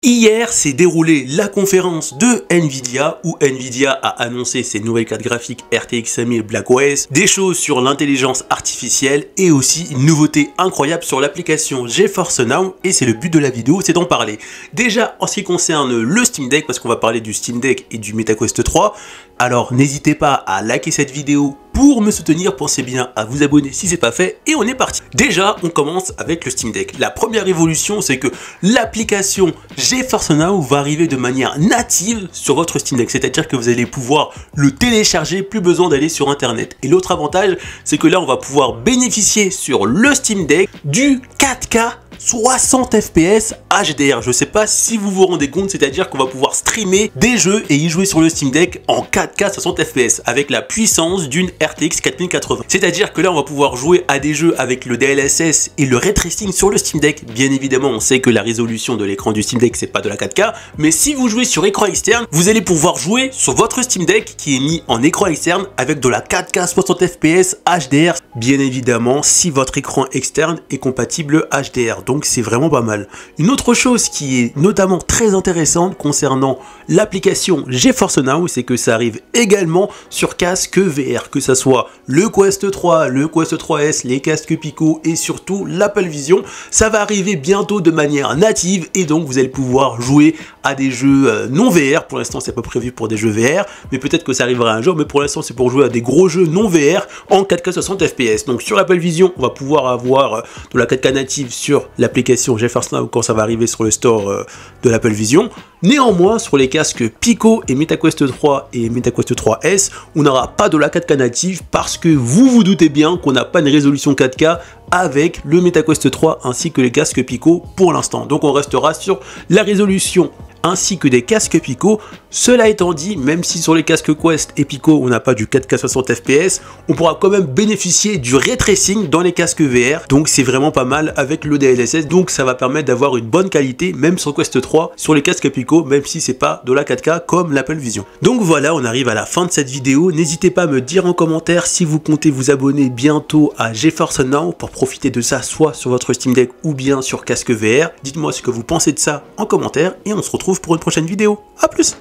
Hier s'est déroulée la conférence de Nvidia où Nvidia a annoncé ses nouvelles cartes graphiques RTX 5000 BlackOS, des choses sur l'intelligence artificielle et aussi une nouveauté incroyable sur l'application GeForce Now, et c'est le but de la vidéo, c'est d'en parler. Déjà en ce qui concerne le Steam Deck, parce qu'on va parler du Steam Deck et du MetaQuest 3, alors n'hésitez pas à liker cette vidéo pour me soutenir, pensez bien à vous abonner si c'est pas fait, et on est parti. Déjà, on commence avec le Steam Deck. La première évolution, c'est que l'application GeForce Now va arriver de manière native sur votre Steam Deck, c'est-à-dire que vous allez pouvoir le télécharger, plus besoin d'aller sur internet. Et l'autre avantage, c'est que là, on va pouvoir bénéficier sur le Steam Deck du 4K 60 fps HDR. Je sais pas si vous vous rendez compte, c'est-à-dire qu'on va pouvoir streamer des jeux et y jouer sur le Steam Deck en 4K 60 fps avec la puissance d'une RTX 4080. C'est-à-dire que là, on va pouvoir jouer à des jeux avec le DLSS et le ray tracing sur le Steam Deck. Bien évidemment, on sait que la résolution de l'écran du Steam Deck, c'est pas de la 4K, mais si vous jouez sur écran externe, vous allez pouvoir jouer sur votre Steam Deck qui est mis en écran externe avec de la 4K 60 fps HDR. Bien évidemment, si votre écran externe est compatible HDR. Donc c'est vraiment pas mal. Une autre chose qui est notamment très intéressante concernant l'application GeForce Now, c'est que ça arrive également sur casque VR, que ça soit le Quest 3, le Quest 3S, les casques Pico et surtout l'Apple Vision. Ça va arriver bientôt de manière native et donc vous allez pouvoir jouer à des jeux non VR. Pour l'instant, c'est pas prévu pour des jeux VR, mais peut-être que ça arrivera un jour. Mais pour l'instant, c'est pour jouer à des gros jeux non VR en 4K 60 fps. Donc sur Apple Vision, on va pouvoir avoir de la 4K native sur l'application GeForce Now quand ça va arriver sur le store de l'Apple Vision. Néanmoins, sur les casques Pico et MetaQuest 3 et MetaQuest 3S, on n'aura pas de la 4K native parce que vous vous doutez bien qu'on n'a pas une résolution 4K avec le MetaQuest 3 ainsi que les casques Pico pour l'instant. Donc on restera sur la résolution ainsi que des casques Pico. Cela étant dit, même si sur les casques Quest et Pico on n'a pas du 4K 60 fps, on pourra quand même bénéficier du ray tracing dans les casques VR, donc c'est vraiment pas mal avec le DLSS, donc ça va permettre d'avoir une bonne qualité même sur Quest 3, sur les casques Pico, même si c'est pas de la 4K comme l'Apple Vision. Donc voilà, on arrive à la fin de cette vidéo. N'hésitez pas à me dire en commentaire si vous comptez vous abonner bientôt à GeForce Now pour profiter de ça soit sur votre Steam Deck ou bien sur casque VR. Dites-moi ce que vous pensez de ça en commentaire et on se retrouve pour une prochaine vidéo. A plus!